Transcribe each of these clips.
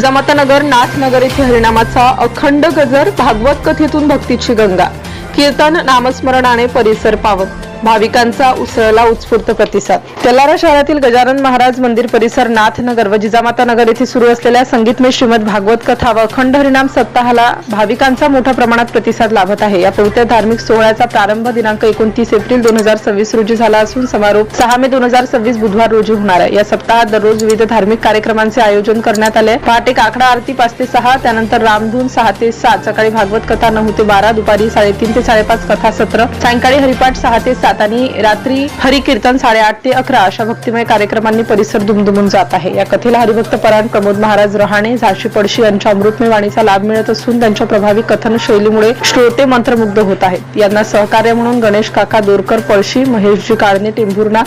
जिजामातानगर नाथनगर येथे हरिनामाचा अखंड गजर, भागवत कथेतून भक्तीची गंगा, कीर्तन नामस्मरणाने परिसर पावन, भाविकांचा उसळला उत्स्फूर्त प्रतिसाद। तेलारा शहरातील गजानन महाराज मंदिर परिसर नाथनगर व जिजामातानगर येथे सुरू असलेल्या संगीतमय श्रीमद भागवत कथा व अखंड हरिनाम सप्ताहाला भाविकांचा मोठ्या प्रमाणात प्रतिसाद लाभत आहे। या पवित्र धार्मिक सोहळ्याचा प्रारंभ दिनांक 29 एप्रिल 2026 रोजी झाला असून समारोप 6 मे 2026 बुधवार रोजी होणार आहे। या सप्ताहात दररोज विविध धार्मिक कार्यक्रमांचे आयोजन करण्यात आले। पहाटे काकडा आरती 5 ते 6, त्यानंतर रामधून 6 ते 7, सकाळी भागवत कथा 9 ते 12, दुपारी 3:30 ते 5:30 कथा सत्र, सायंकाळी हरिपाठ 6 ते 7 आणि रात्री हरिकीर्तन 8:30 ते 11 अशा भक्तिमय कार्यक्रमांनी परिसर दुमदुमून जात आहे। या कथेला हरिभक्त परायण प्रमोद महाराज रहाणे, झाशी पडशी यांच्या अमृतमय वाणीचा लाभ मिळत असून त्यांच्या प्रभावी कथन शैलीमुळे श्रोते मंत्रमुग्ध होत आहेत। यांना सहकार्य म्हणून गणेश काका दोरकर पळशी, महेशजी काळणे टेंभुर्णा,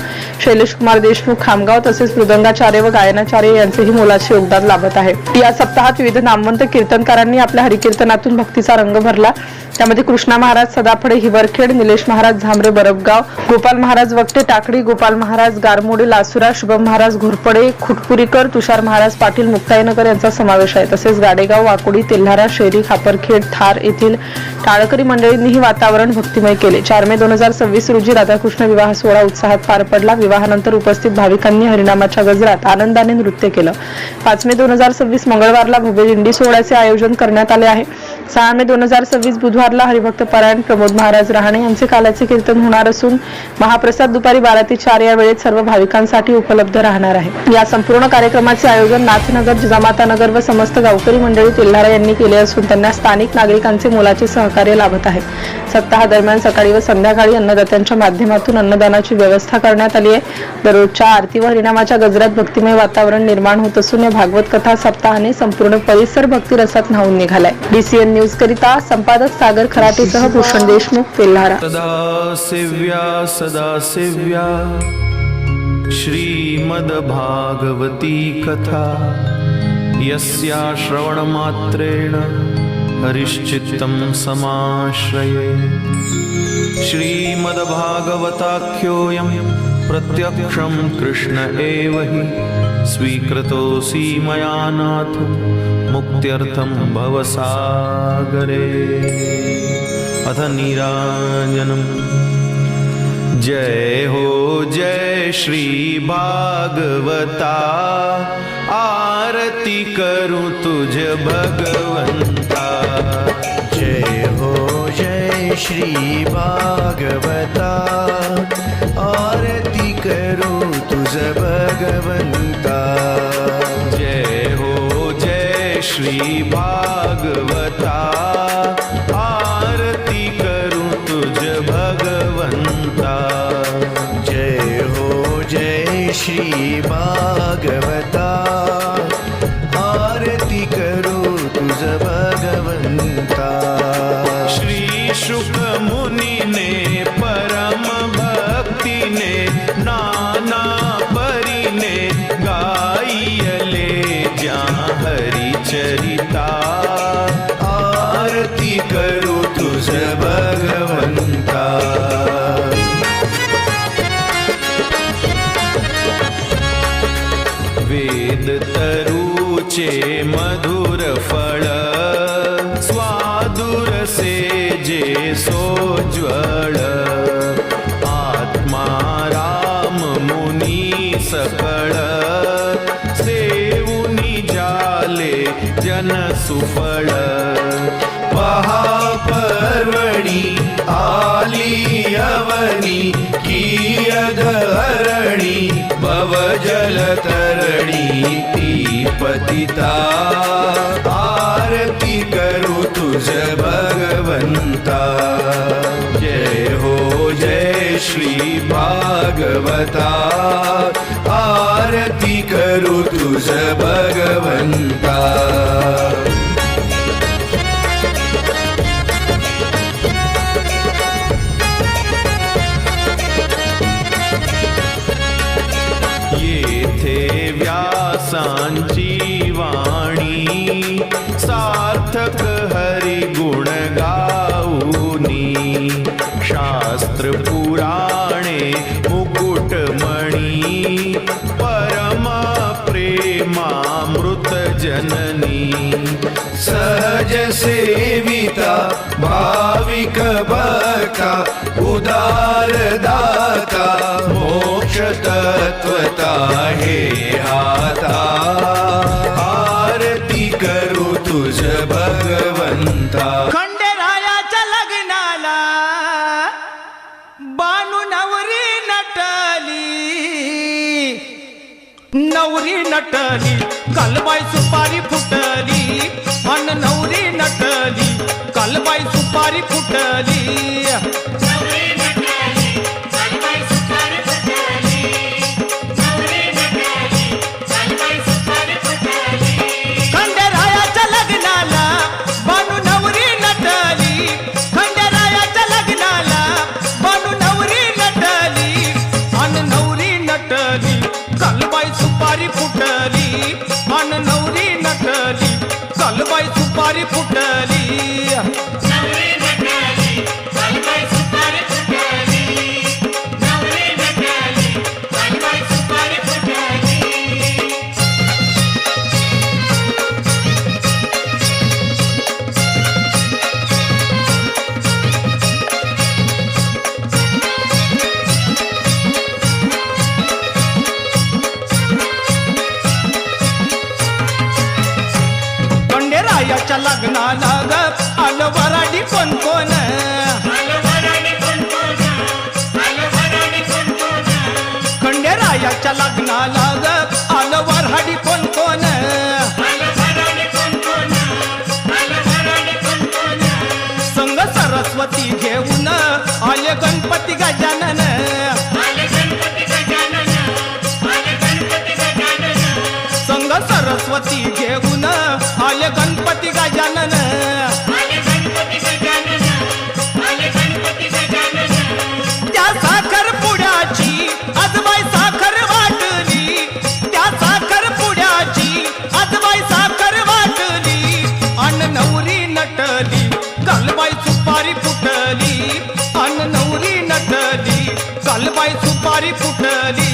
शैलेश कुमार देशमुख खामगाव तसेच मृदंगाचार्य व गायनाचार्य यांचेही मोलाचे योगदान लाभत आहे। या सप्ताहात विविध नामवंत कीर्तनकारांनी आपल्या हरिकीर्तनातून भक्तीचा रंग भरला। त्यामध्ये कृष्णा महाराज सदाफळे हिवरखेड, निलेश महाराज झांबरे बरबगाव, गोपाल महाराज वक्ते टाकडी, गोपाल महाराज गारमोडे लासुरा, शुभम महाराज घोरपडे खुटपुरीकर, तुषार महाराज पाटील मुक्ताईनगर यांचा समावेश आहे। तसेच गाडेगाव, वाकोडी, तेल्हारा, शेरी, खापरखेड, थार येथील टाळकरी मंडळींनीही वातावरण भक्तिमय केले। 4 मे 2026 रोजी राधाकृष्ण विवाह सोहळा उत्साहात पार पडला। विवाहानंतर उपस्थित भाविकांनी हरिनामाच्या गजरात आनंदाने नृत्य केलं। 5 मे 2026 मंगळवारला भव्य दिंडी सोहळ्याचे आयोजन करण्यात आले आहे। 6 मे 2026 बुधवारला हरिभक्त परायण प्रमोद महाराज रहाणे यांचे कालाचे कीर्तन होणार असून महाप्रसाद दुपारी 12 ते 4 या वेळेत सर्व भाविकांसाठी उपलब्ध राहणार आहे। या संपूर्ण कार्यक्रमाचे आयोजन नाथनगर, जिजामातानगर व समस्त गावकरी मंडळी तेल्हारा यांनी केले असून त्यांना स्थानिक नागरिकांचे मोलाचे सहकार्य लाभत आहे। सप्ताह दरम्यान सकाळी व संध्याकाळी अन्नदात्यांच्या माध्यमातून अन्नदानाची व्यवस्था करण्यात आली आहे। दररोजच्या आरती व हरिनामाच्या गजरात भक्तिमय वातावरण निर्माण होत असून या भागवत कथा सप्ताहाने संपूर्ण परिसर भक्तिरसात न्हाऊन निघालाय। DCN न्यूज करिता संपादक सागर खराटेसह भूषण देशमुख, तेल्हारा। सदा सेव्या श्रीमद् भागवती कथा, यस्या श्रवणमात्रेण हरिश्चित्तं समाश्रये। श्रीमद् भागवताख्योऽयं प्रत्यक्षं कृष्ण एव हि स्वीकृतोऽसि मया नाथ मुक्त्यर्थं भवसागरे। अथ नीराजनम्। जय हो जय श्री भागवता, आरती करूं तुझ भगवंता। जय हो जय श्री भागवता, आरती करूं तुझ भगवंता। जय हो जय श्री भागवता, आरती करूं तुझ भगवंता। जय हो जय श्री भागवता, आरती करूं तुझ भगवंता। श्री शुक मुनि ने परम भक्ति ने नाना परीने गाइले ज्या हरि चरिता। आरती करूं तुझ भगवंता। वेद तरुचे मधुर फळ, स्वादुर से जे सोज्वळ। आत्मा राम मुनी सकळ, सेवुनी जाले जन सुफळ। महापर्वणी आली अवनी, की अधरणी भवजल तरणी ती पतिता। आरती करू तुझ भगवंता। जय हो जय श्री भागवता, आरती करू तुझ भगवंता। येथे व्यासांची वाणी, सार्थक हरि गुण गाऊनी। शास्त्र पुराणे मुकुटमणी, परम प्रेमामृत जननी। सहज सेविता भाविक भक्ता उदार दाता मोक्ष तत्वता हे हाता आरती करू तुझ भगवंता खंडेरायाच्या लग्नाला बानू नवरी नटली कालबाई सुपारी फुटली अन नवरी नटली कालबाई सुपारी फुटली खंडेरायाच्या लग्नाला बानू नवरी नटली खंडेरायाच्या लग्नाला बानू नवरी नटली अन नवरी नटली कालबाई सुपारी फुटली अन नवरी नटली कालबाई सुपारी फुटली खंडेरायाच्या लग्नाला ग आलं वराडी कोण कोण खंडेरायाच्या लग्नाला ग आलं वराडी कोण कोण संग सरस्वती घेऊन आले गणपती गजानन संग सरस्वती घेऊन आले गणपती गजानन त्या साखर पुड्याची आजबाई साखर वाटली त्या साखर पुड्याची आजबाई साखर वाटली अन नवरी नटली कालबाई सुपारी फुटली अन नवरी नटली कालबाई सुपारी फुटली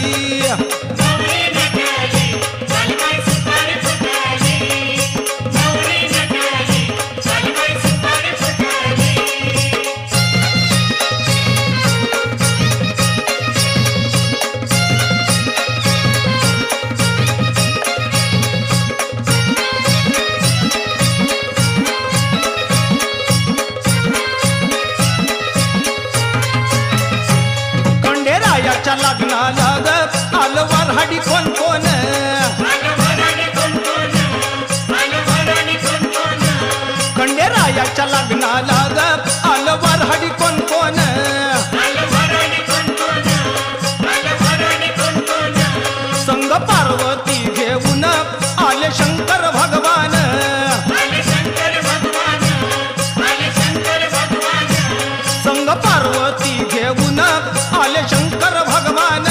खंडेरायाच्या लग्नाला ग आलं वऱ्हाडी कोण कोण खंडेरायाच्या लग्नाला ग आलं वऱ्हाडी कोण कोण संग पार्वती घेऊन आले शंकर भगवान संग पार्वती घेऊन आले शंकर भगवान